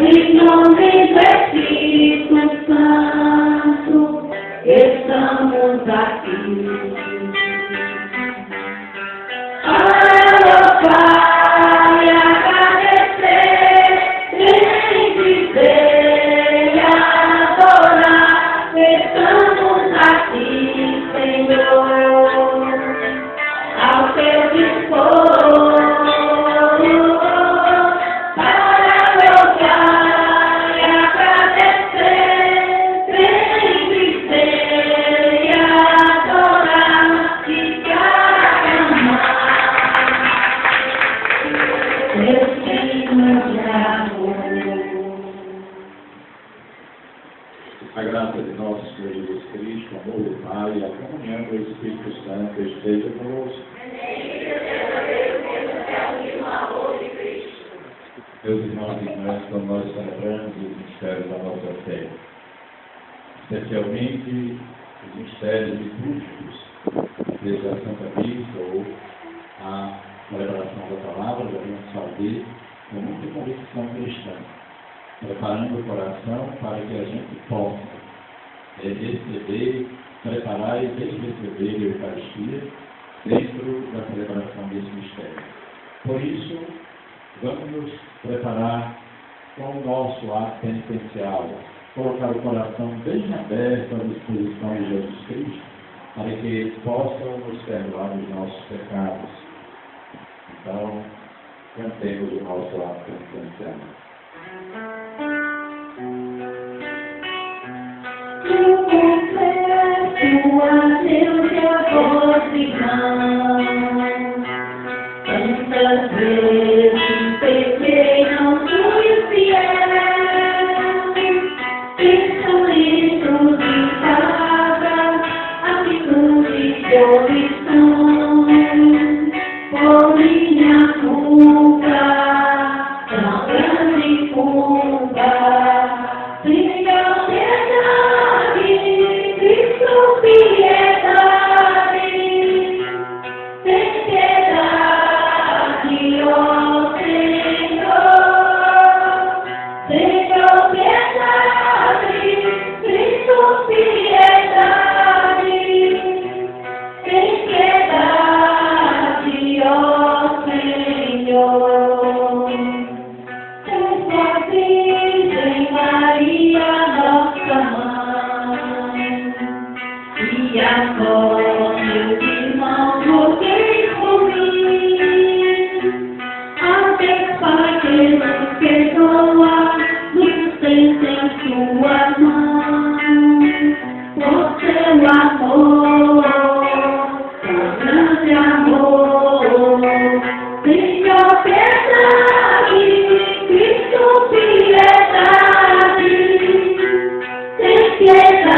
Em nome do Espírito Santo, estamos aqui. Para, Pai, agradecer, bendizer e adorar. Estamos aqui, Senhor, ao teu dispor. A graça de nosso Senhor Jesus Cristo, o amor do Pai e a comunhão do Espírito Santo esteja conosco. Meus irmãos e irmãs, quando nós celebramos os mistérios da nossa fé, especialmente os mistérios litúrgicos, desde a Santa Missa ou a celebração da palavra, devemos fazer com muita convicção cristã, preparando o coração para que a gente possa receber, preparar e bem receber a Eucaristia dentro da celebração desse mistério. Por isso, vamos nos preparar com o nosso ato penitencial, colocar o coração bem aberto à disposição de Jesus Cristo, para que Ele possa nos perdoar dos nossos pecados. Então, cantemos o nosso ato penitencial. Eu confesso a Deus que eu vou irmão. Tantas vezes pequei, não fui fiel. Pensamentos e palavras, atitudes e omissões, por minha culpa, tão grande culpa. Senhor, e agora, meus irmãos, roguei por mim. A Deus, Pai, que nos perdoa, nos tem em suas mãos. Por seu amor, por grande amor. Senhor, piedade, Cristo, piedade. Tem piedade.